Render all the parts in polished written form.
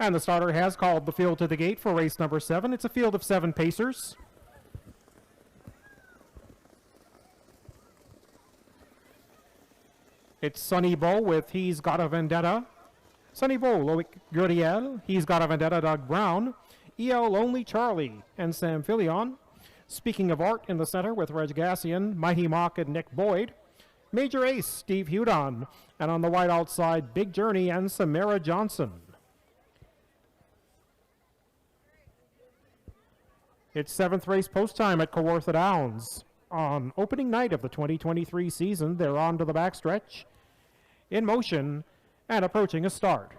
And the starter has called the field to the gate for race number 7. It's a field of 7 pacers. It's Sonny Bow with He's Got a Vendetta. Sonny Bow, Loic Gurriel, He's Got a Vendetta, Doug Brown. EL Lonely Charlie and Sam Filion. Speaking of Art in the center with Reg Gassian, Mighty Mock and Nick Boyd. Major Ace, Steve Hudon. And on the wide outside, Big Journey and Samara Johnson. It's 7th race post time at Kawartha Downs. On opening night of the 2023 season, they're on to the backstretch, in motion, and approaching a start.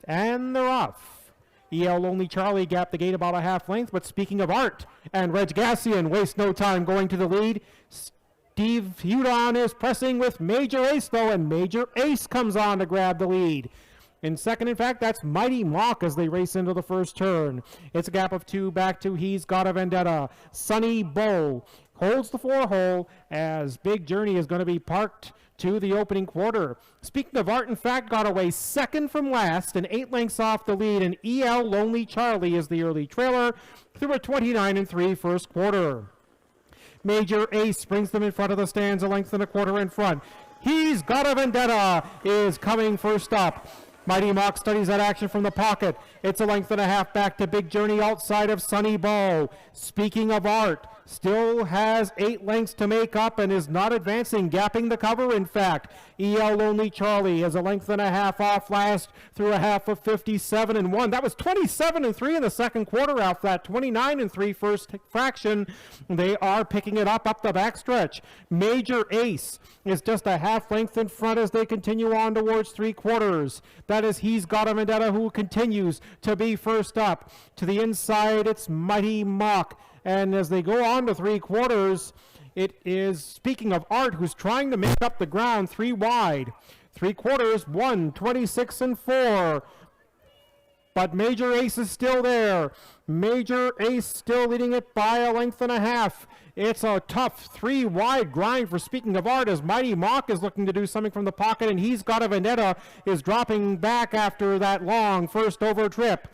And they're off. EL Lonely Charlie gapped the gate about a half length, but speaking of Art, and Reg Gassian wastes no time going to the lead. Steve Hudon is pressing with Major Ace, though, and Major Ace comes on to grab the lead. In second, in fact, that's Mighty Mock as they race into the first turn. It's a gap of 2 back to He's Got a Vendetta. Sonny Bow holds the 4-hole as Big Journey is going to be parked to the opening quarter. Speaking of Art, in fact, got away second from last and 8 lengths off the lead, and EL Lonely Charlie is the early trailer through a 29-3 first quarter. Major Ace brings them in front of the stands, a length and a quarter in front. He's Got a Vendetta is coming first up. Mighty Mock studies that action from the pocket. It's a length and a half back to Big Journey outside of Sonny Bow. Speaking of Art, still has 8 lengths to make up and is not advancing, gapping the cover, in fact. EL Lonely Charlie is a length and a half off last through a half of 57-1. That was 27-3 in the second quarter off that 29-3 first fraction. They are picking it up the backstretch. Major Ace is just a half length in front as they continue on towards 3 quarters. That is He's Got a Vendetta, who continues to be first up. To the inside, it's Mighty Mock. And as they go on to 3 quarters, it is, speaking of Art, who's trying to make up the ground 3 wide. 3 quarters, 1:26-4. But Major Ace is still there. Major Ace still leading it by a length and a half. It's a tough 3 wide grind for Speaking of Art as Mighty Mock is looking to do something from the pocket, and He's Got a Vendetta is dropping back after that long first over trip.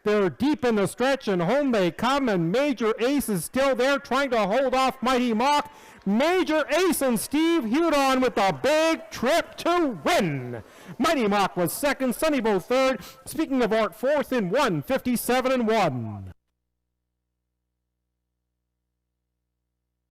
They're deep in the stretch, and home they come, and Major Ace is still there trying to hold off Mighty Mock. Major Ace and Steve Hudon with a big trip to win. Mighty Mock was second, Sonny Bow third. Speaking of Art, fourth in 1:57-1.